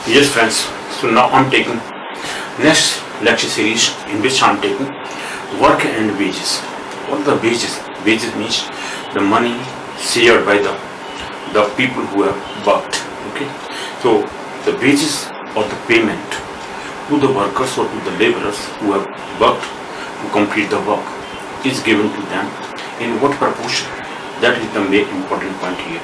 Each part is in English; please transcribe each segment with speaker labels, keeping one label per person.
Speaker 1: Yes friends, so now I'm taking next lecture series in which I'm taking work and wages. What are the wages? Wages means the money shared by the people who have worked. Okay, so the wages or the payment to the workers or to the laborers who have worked to complete the work is given to them in what proportion? That is the main important point here.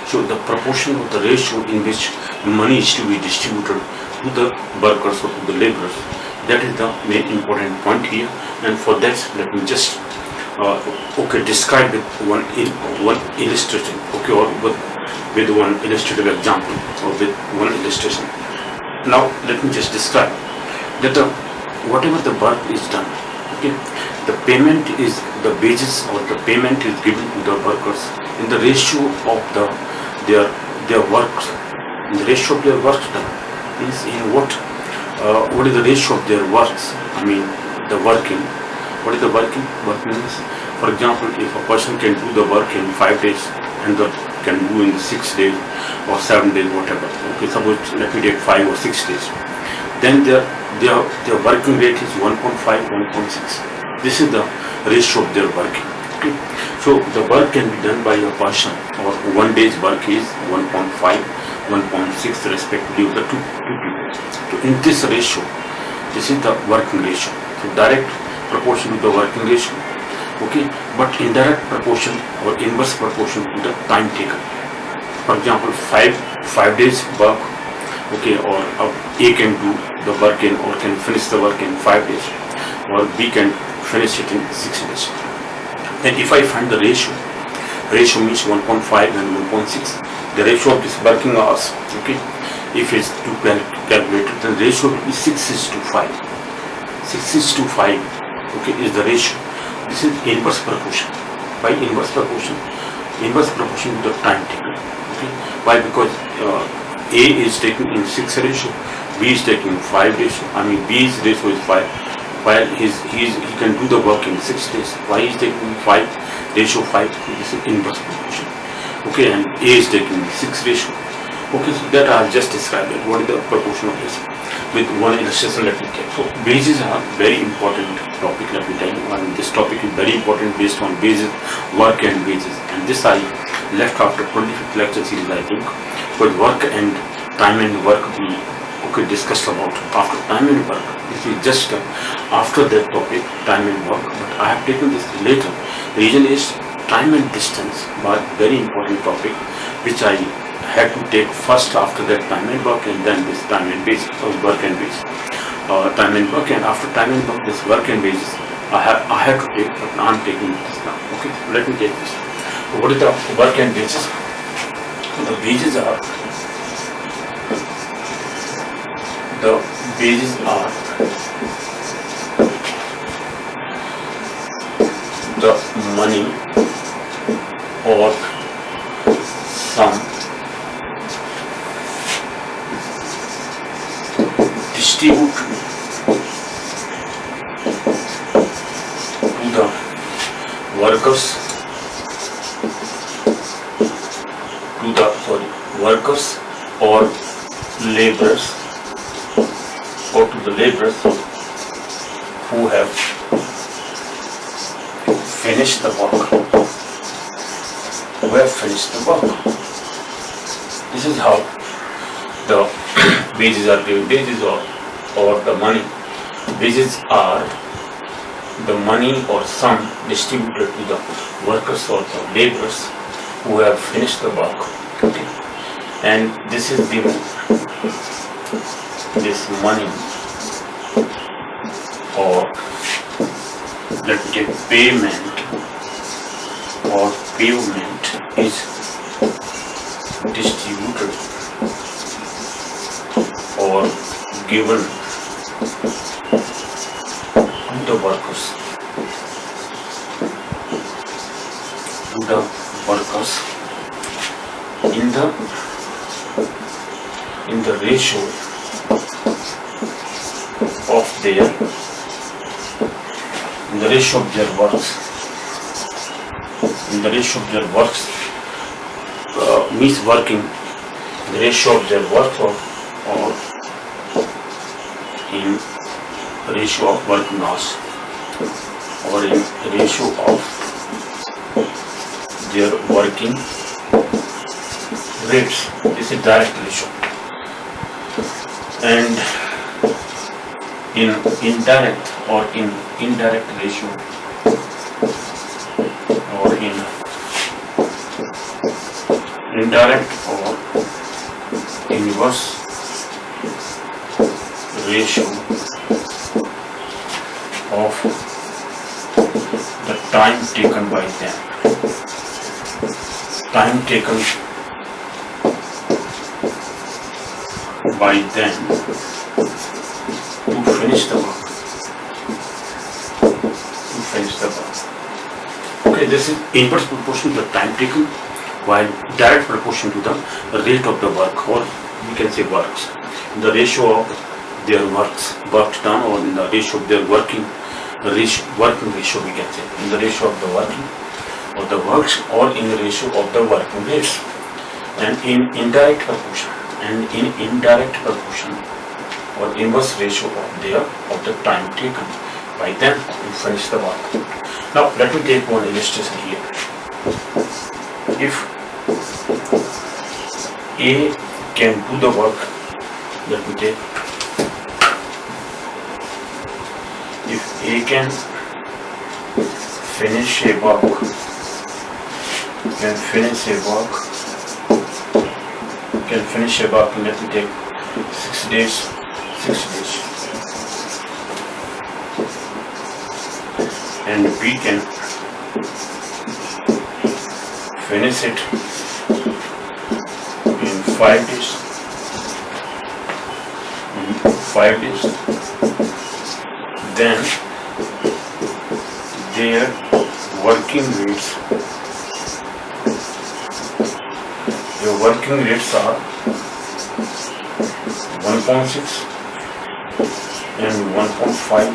Speaker 1: So the proportion of the ratio in which money is to be distributed to the workers or to the laborers, that is the main important point here. And for that, let me just describe with one illustration, or with one illustrative example or with one illustration. Now let me just describe that whatever the work is done, okay, the payment is the wages or the payment is given to the workers in the ratio of their works, in the ratio of their works done. Means in what is the ratio of their works? I mean the working. What is the working? Work means, for example, if a person can do the work in 5 days and can do in 6 days or 7 days, whatever. Okay, suppose let me take 5 or 6 days. Then their working rate is 1.5, 1.6. This is the ratio of their working. Okay. So the work can be done by a person, or 1 day's work is 1.5, 1.6 respectively of the two people. So in this ratio, this is the working ratio. So direct proportion to the working ratio, okay, but indirect proportion or inverse proportion to the time taken. For example, 5 days work, okay, or A can do the work in or can finish the work in 5 days, or B can finish it in 6 days. Then if I find the ratio means 1.5 and 1.6, the ratio of this working hours, okay, if it's to calculate it, then ratio will be 6:5. 6:5, okay, is the ratio. This is inverse proportion. By inverse proportion to the time taken. Okay, why? Because A is taking in 6 ratio, B is taking 5 ratio. I mean B's ratio is 5, while he can do the work in 6 days. Why is taking 5 ratio 5? This is inverse proportion. Okay, and A is taking 6 ratio. Okay, so that I have just described it. What is the proportion of this? With one illustration, let me take. So wages are very important topic, let me tell you. I mean, this topic is very important based on wages, work and wages. And this I left after 25th lecture series, I think. But work and time and work we discussed about. After time and work, this is just after that topic, time and work. But I have taken this later. The reason is time and distance was very important topic, which I had to take first after that time and work, and then this time and wages, or work and wages. Time and work, and after time and work, this work and wages I have to take, but I'm taking this now. Okay, let me take this. So what is the work and wages? So the wages are the money or sum distributed to the workers or laborers, or to the laborers who have finished the work. This is how the wages are given. Wages or the money. Wages are the money or sum distributed to the workers or the laborers who have finished the work. Okay. And this is given, this money or let me get payment or payment is distributed or given to the workers in the ratio of their works. Means working, the ratio of their work or in ratio of working hours or in ratio of their working rates. This is direct ratio. And in indirect or in indirect ratio or in indirect or inverse ratio of the time taken by them. Time taken by them to finish the work. Okay, this is inverse proportion to the time taken, while direct proportion to the rate of the work, or we can say works. The ratio of their work done, or in the ratio of their working ratio we can say, in the ratio of the working of the works, or in the ratio of the working rates. And in indirect proportion or inverse ratio of the time taken by them to finish the work. Now let me take one illustration here. If A can do the work, let me take, if A can finish a work, let me take 6 days, and we can finish it in 5 days. Then their working rates are 1.6 and 1.5.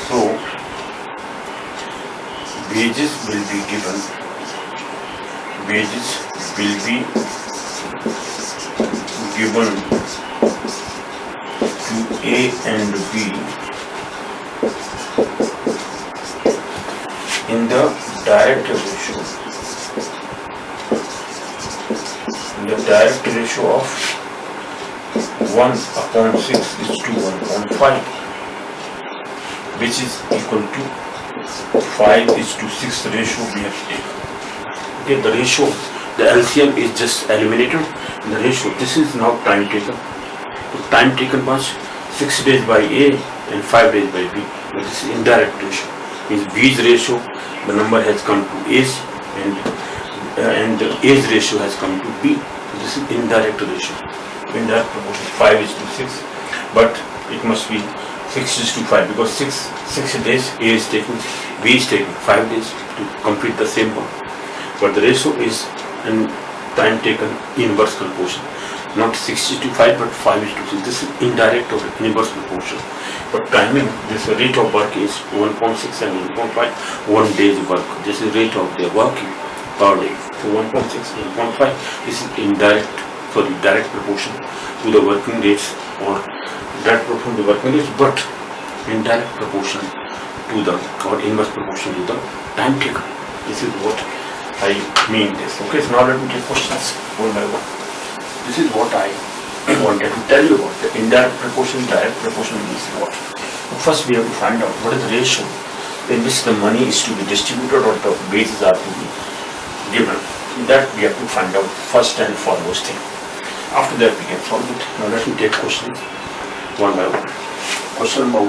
Speaker 1: So wages will be given to A and B in the direct ratio. Of 1/6:1.5, which is equal to 5:6 ratio we have taken. Okay, the ratio, the LCM is just eliminated. The ratio, this is now time taken. The time taken was 6 days by A and 5 days by B. But this is indirect ratio. Means B's ratio, the number has come to A's, and the A's ratio has come to B. This is indirect ratio. Indirect proportion 5:6, but it must be 6:5 because 6 days A is taking, B is taking 5 days to complete the same work. But the ratio is in time taken inverse proportion, not 6:5 but 5:6. This is indirect or inverse proportion. But timing, this rate of work is 1.6 and 1.5, 1 day's work. This is rate of their working per day. So 1.6 and 1.5, this is direct proportion to the working rates, or direct proportion to the working rates, but indirect proportion to the, or inverse proportion to the time taken. This is what I mean this. Okay, so now let me take questions one by one. This is what I wanted to tell you about. The indirect proportion, direct proportion means what? First we have to find out what is the ratio in which the money is to be distributed or the wages are to be given. That we have to find out first and foremost thing. After that we can solve it. Now let me take questions one by one. Question number 1.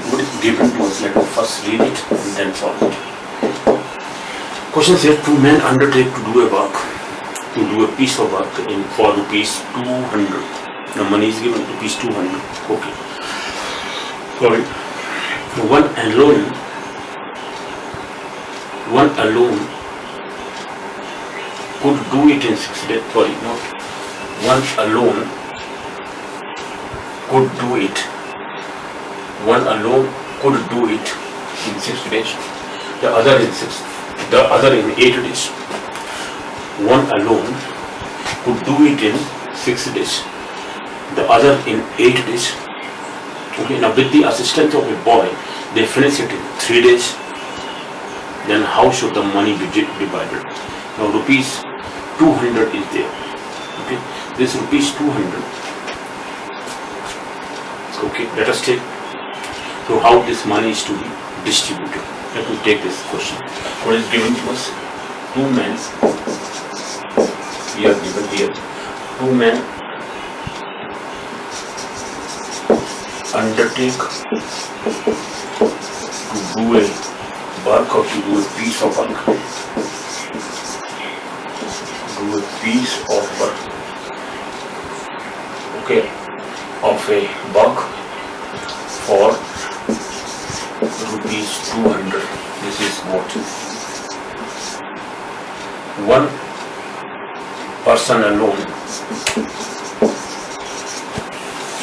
Speaker 1: What is given to us? Let us first read it and then solve it. Question says 2 men undertake to do a piece of work for rupees 200. The money is given rupees 200. Okay. Sorry. One alone could do it in 6 days. Sorry, not one alone could do it. One alone could do it in 6 days. The other in 8 days. One alone could do it in 6 days. the other in 8 days. Okay, now with the assistance of a boy, they finish it in 3 days. Then how should the money be divided? Now rupees 200 is there. Okay, this rupees 200. Okay, let us take. So how this money is to be distributed? Let me take this question. What is given to us? 2 men. We are given here. 2 men undertake to do a work or to do a piece of work. Do a piece of work. Okay, of a work for rupees 200. This is what? One person alone.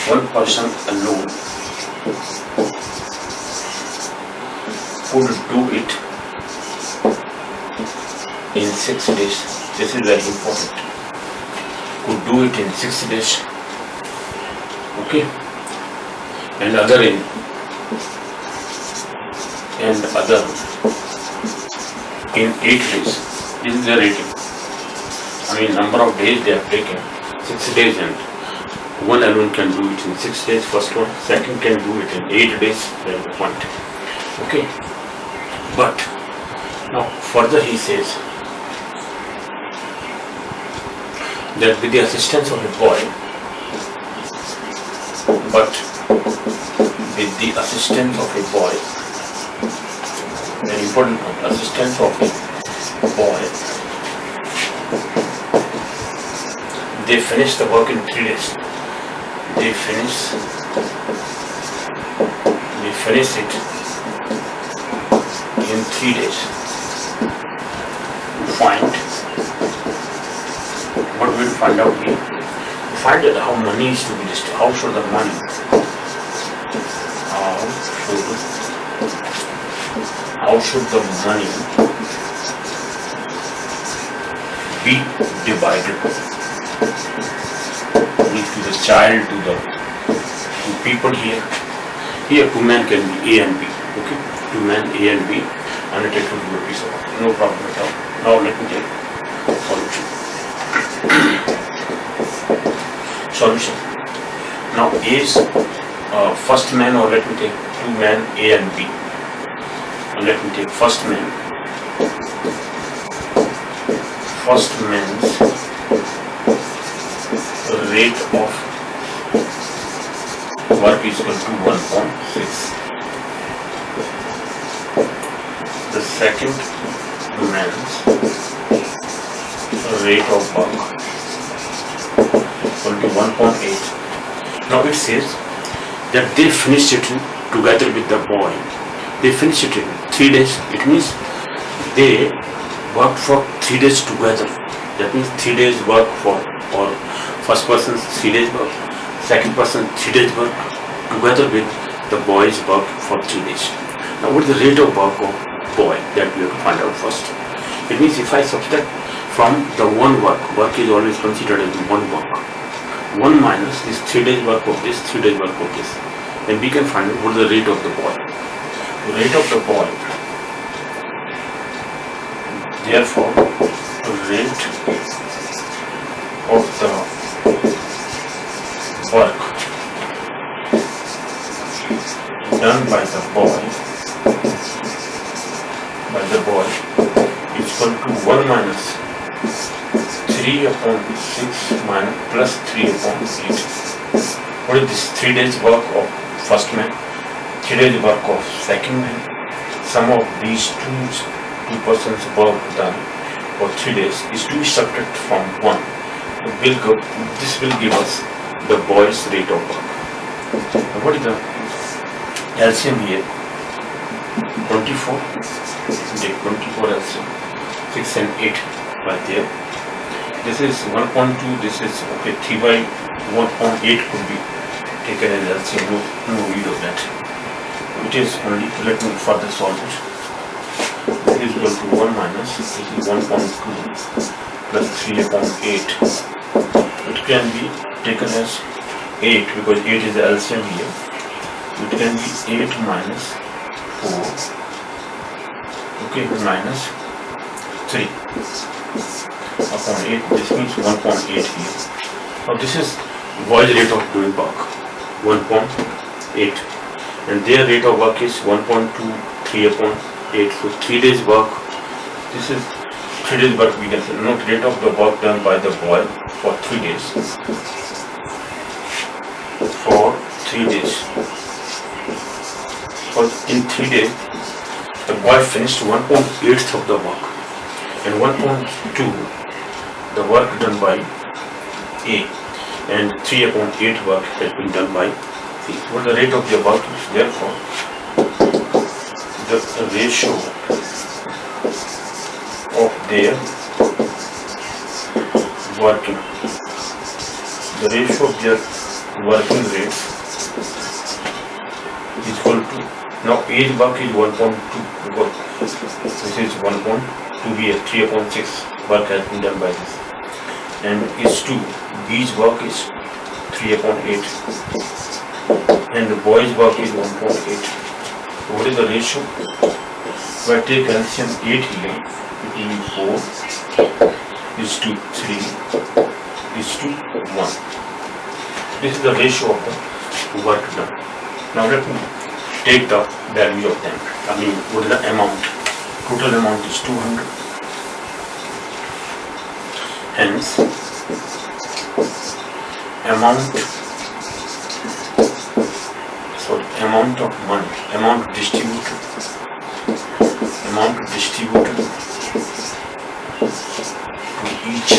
Speaker 1: One person alone could do it in 6 days. This is very important. Could do it in 6 days. Okay, and other in in 8 days. This is the rating. I mean, number of days they have taken 6 days, and one alone can do it in 6 days. First one, second can do it in 8 days. That is the point. Okay, but now further he says that with the assistance of a boy, but with the assistance of a boy, an important point, assistance of a boy, they finish the work in 3 days. They finish it in 3 days. Find what we will find out here. Find out how money is to be distributed. How should the money? How should the money be divided? To the child, to people here. Here 2 men can be A and B. Okay, 2 men A and B undertake to do a piece of work. No problem at all. Now let me take solution. Solution. Now A's first man, or let me take 2 men A and B. And let me take first man. First man's rate of work is equal to 1.6. The second man's rate of work equal to 1.8. Now it says that they finished it together with the boy. They finished it in 3 days. It means they worked for 3 days together. That means 3 days work for, or first person's 3 days work, second person 3 days work, together with the boy's work for 3 days. Now what is the rate of work of boy? That we have to find out first. It means if I subtract from the one work is always considered as one work. 1 minus this 3 days work of this, 3 days work of this. Then we can find out what is the rate of the boy. The rate of the boy, therefore, rate of the work done by the boy is equal to 1 minus 3 upon 6 minus plus 3 upon 8. What is this? 3 days work of first man, 3 days work of second man. Sum of these two persons work done for 3 days is to be subtracted from 1. This will give us the boy's rate of work. Now what is the LCM here? 24. Take 24 LCM. 6 and 8 right there. This is 1.2. This is okay. 3 by 1.8 could be taken as LCM. No need of that. It is only. Let me further solve it. This is equal to 1 minus. This is 1.2 plus 3 upon 8. It can be taken as 8, because 8 is the LCM here. It can be 8 minus 4, okay, minus 3 upon 8. This means 1.8 here. Now this is boy's rate of doing work, 1.8, and their rate of work is 1.2, 3 upon 8. So 3 days work. This is 3 days work, we can say. Note rate of the work done by the boy for 3 days. For 3 days. Because in 3 days, the boy finished 1.8 of the work, and 1.2 the work done by A, and 3 upon 8 work has been done by C. What the rate of the work is? Therefore, the ratio of their working, the ratio of their working rate is equal to, now age work is 1.2, because this is 1.2 here, 3 upon 6 work has been done by this, and is 2, B's work is 3 upon 8, and the boy's work is 1.8. What is the ratio? If I take LCM 8 here, it will be 4 is to 3 is to 1. This is the ratio of the work done. Now let me take the value of them. I mean, what is the amount? Total amount is 200. Hence, amount of money, amount distributed to each,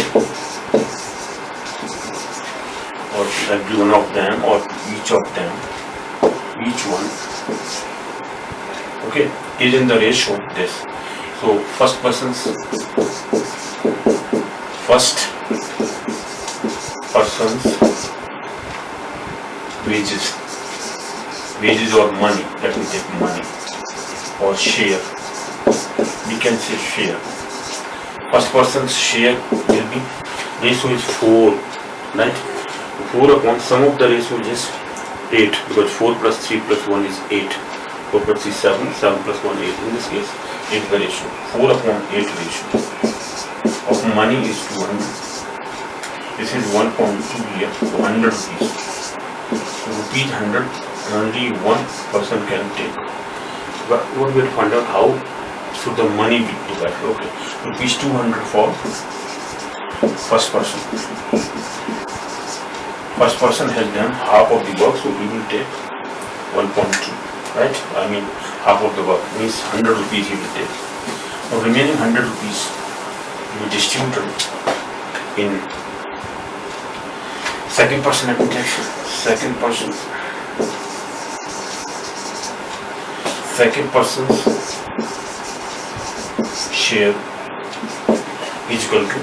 Speaker 1: or to every one of them, or to each of them, each one, okay, is in the ratio of this. So first person's wages or money, let me take money, or share, we can say share. First person's share will be, ratio is 4, right? 4 upon, sum of the ratio is 8, because 4 plus 3 plus 1 is 8, 4 plus 3 7, 7 plus 1 8, in this case 8 the ratio, 4 upon 8 ratio of money is 200. This is 1.2 here, so 100 rupees. So rupees 100 only one person can take. But what we will find out, how should the money be divided? Okay, rupees 200 for first person. First person has done half of the work, so we will take 1.2, right? I mean, half of the work means 100 rupees he will take. Now remaining 100 rupees will be distributed in second person. Let me take second person's share is equal to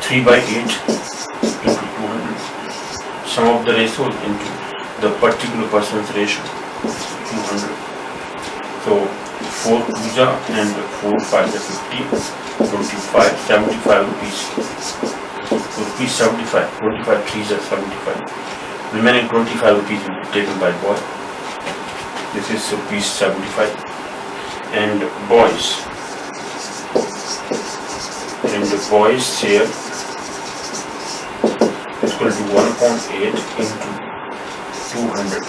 Speaker 1: 3 by 8 into 200. Sum of the ratios into the particular person's ratio, 200. So 4 puja and 4 5 is 50, 25, 75 rupees. So rupees 75, 25 3s are 75. Remaining 25 rupees will be taken by boy. This is rupees 75. And boys share is equal to 1.8 into 200.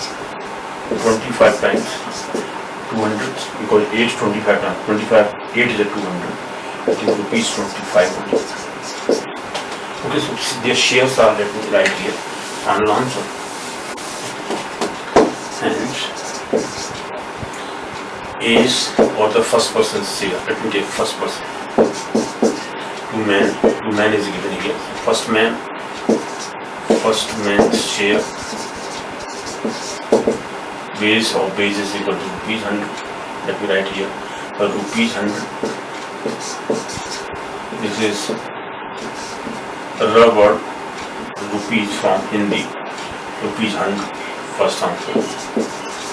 Speaker 1: 25 times 200, because 8 is 25 times 25, 8 is a 200. It is rupees 2500. Okay, so their shares are, let me write here, final answer. And is, or the first person's share, let me take first person. Two man is given here. First man's share, base or base is equal to rupees 100. Let me write here, rupees 100. This is rubber rupees from Hindi, rupees 100, first answer.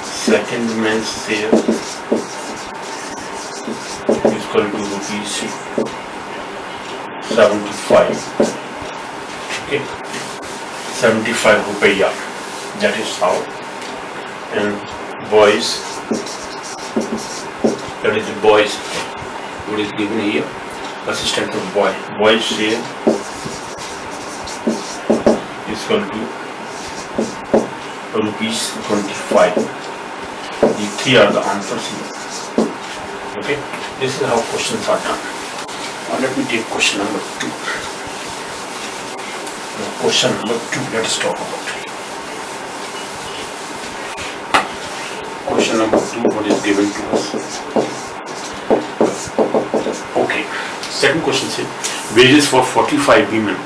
Speaker 1: Second man's share is equal to rupees 75. Okay, 75 rupees. That is how. And boys, that is the boys, what is given here, assistant of boy. Boys share is equal to rupees 25. The three are the answers here. Okay, this is how questions are done. Now let me take question number 2. Now question number 2, let us talk about it. Question number 2, what is given to us? Okay, second question says wages for 45 women,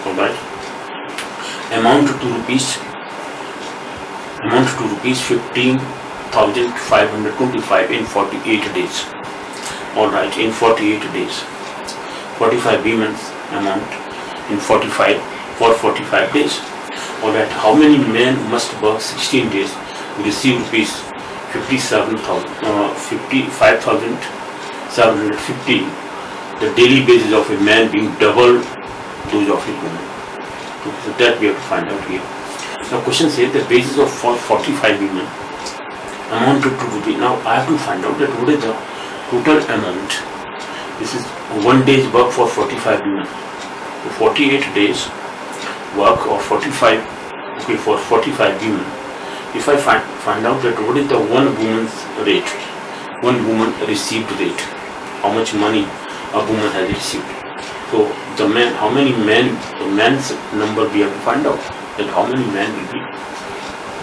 Speaker 1: alright, amount to rupees 15,525 in 48 days. Alright, in 48 days. 45 women amount in 45 days. Alright, how many men must work 16 days to receive rupees 55,750, the daily wages of a man being double those of a woman. So that we have to find out here. Now question says the wages of 45 women amounted to rupees. Now I have to find out that what is the total amount. This is 1 day's work for 45 women. So 48 days work of 45, okay, for 45 women. If I find out that what is the one woman's rate, one woman received rate, how much money a woman has received. So the man, how many men, the man's number we have to find out, that how many men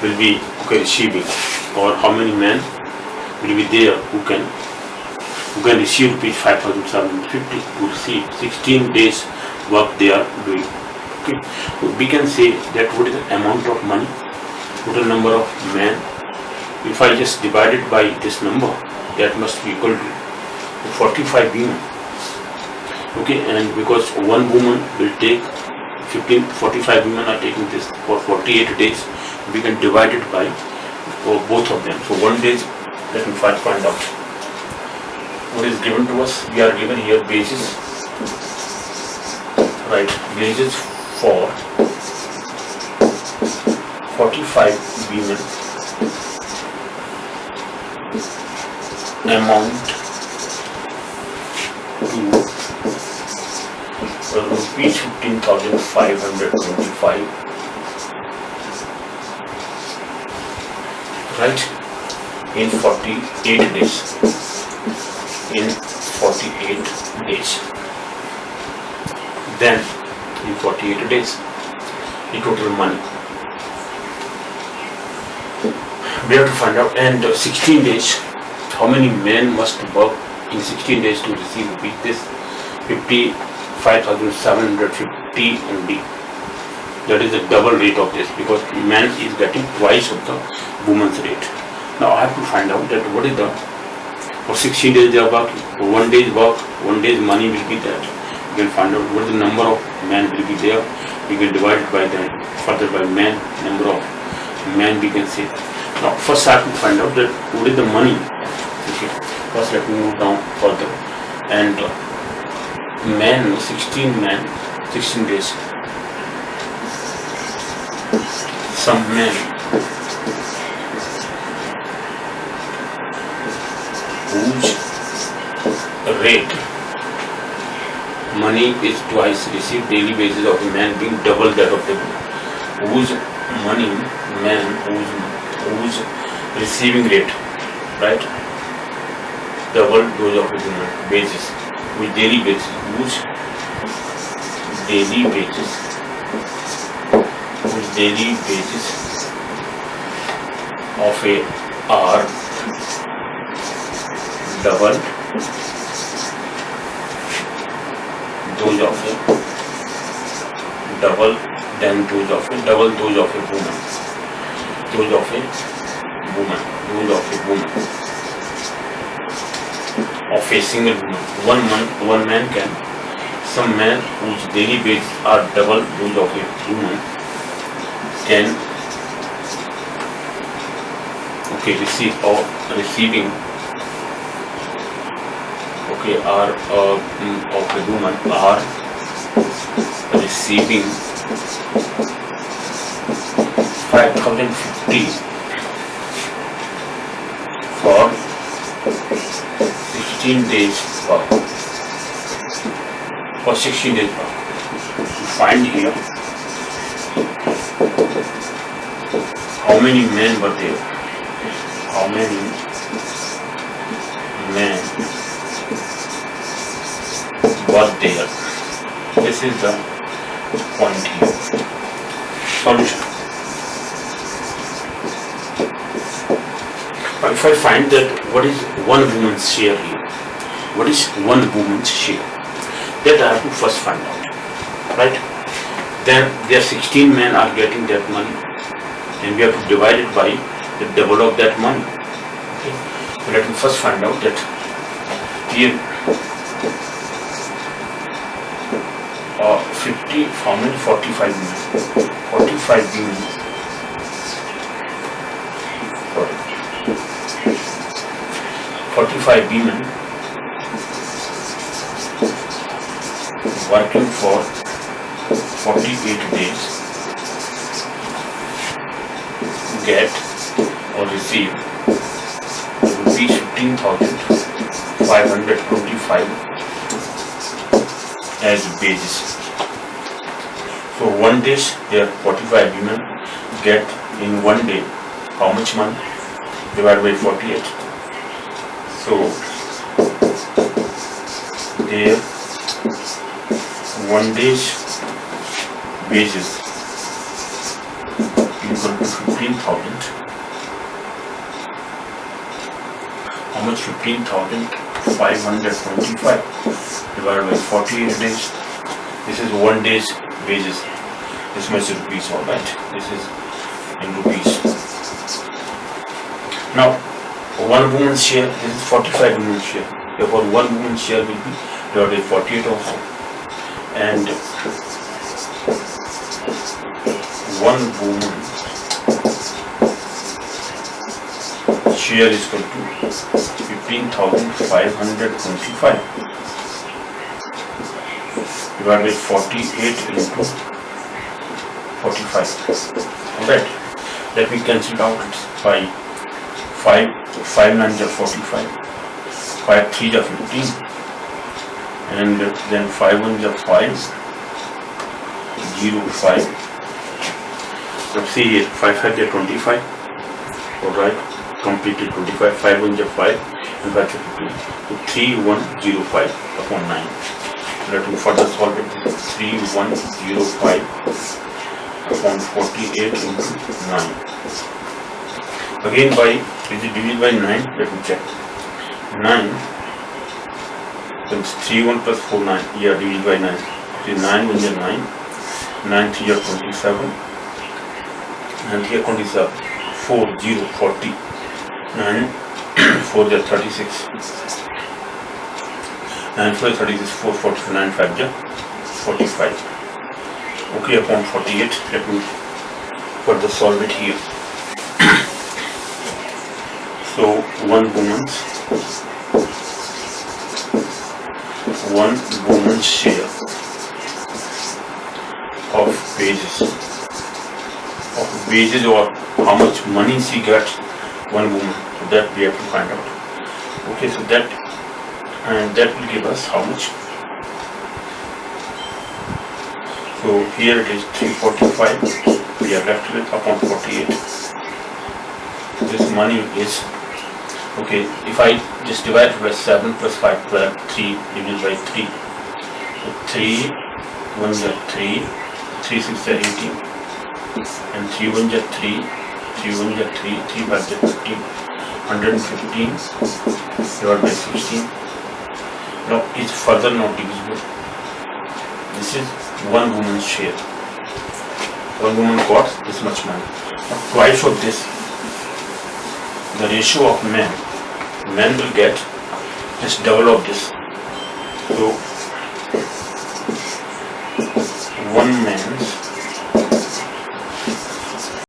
Speaker 1: will be okay, receiving, or how many men will be there who can receive rupees 5,750 to receive 16 days work they are doing. Okay, so we can say that what is the amount of money, total number of men. If I just divide it by this number, that must be equal to 45 women. Okay, and because one woman will take 45 women are taking this for 48 days, we can divide it by both of them. So 1 day, let me find out what is given to us. We are given here wages, right? Wages for 45 women amount to rupees 15,525, right, in 48 days. In 48 days. Then in 48 days, the total money we have to find out. And 16 days, how many men must work in 16 days to receive this 55,750 only. That is the double rate of this, because man is getting twice of the woman's rate. Now I have to find out that what is the, for 16 days they are working, for 1 day's work, 1 day's money will be that. We can find out what is the number of men will be there. We can divide it by that, further by men, number of men we can say. Now first I have to find out that what is the money. Okay, first let me move down further. And men, 16 men, 16 days. Some men whose rate money is twice receive daily wages of a man being double that of the woman. Whose money, man whose receiving rate, right, double those of a woman, wages, with daily wages, whose daily wages of a are double those of a double than those of a double those of a woman, those of a woman, those of a woman, of a single woman. One man can, some men whose daily wages are double those of a woman can, okay, receive or receiving, okay, are of a woman are receiving 5,050 for 16 days work. For 16 days work. Find here how many men were there. How many men were there? This is the point here. Solution. If I find that what is one woman's share here, what is one woman's share, that I have to first find out, right? Then there 16 men are getting that money, and we have to divide it by the double of that money. Okay? So let me first find out that here 50, how many? 45 men. 45 women. Sorry. 45 women working for 48 days get or receive rupees 15,525 as wages. So one day there 45 women get in one day how much money? Divided by 48. So their one day's wages equal to 15,000. How much? 15,525 divided by 48 days. This is one day's wages. This much rupees, alright. This is in rupees. Now, one woman's share, this is 45 women's share. Therefore, one woman's share will be divided by 48 also. And one woman's share is equal to 15,525 divided by 48 into 45. Alright, let me cancel out by 5 9s are 45, 5 3s are 15, and then 5 1s are 5, 0 5. So see here, 5 5 are 25. Alright, completed 25, 5 1s are 5, and 5 are 15. So 3 1 0 5 upon 9. Let me further solve it. 3 1 0 5 upon 48 into 9. Again by, is it divided by 9? Let me check. 9, so it's 3 1 plus 4 9, yeah, divided by 9. So 9 1 is 9, 9 3 are 27, and here 27, 4 0 40, 9 4 is 36, 9 4 is 36, 4 40, 9 5 is 45. Okay, upon 48, let me further solve it here. So one woman's share of wages or how much money she gets, one woman, so that we have to find out. Okay, so that will give us how much. So here it is 345, we are left with upon 48. This money is, okay, if I just divide it by 7 plus 5 plus 3 divided by 3. So 3 1s are 3, 3 6 are 18, and 3 1s are 3, 3 1s are 3, 3 5s are 15, 115 divided by 16. Now it's further not divisible. This is one woman's share. One woman got this much money. Now twice of this, the ratio of men will get just double of this. So one man's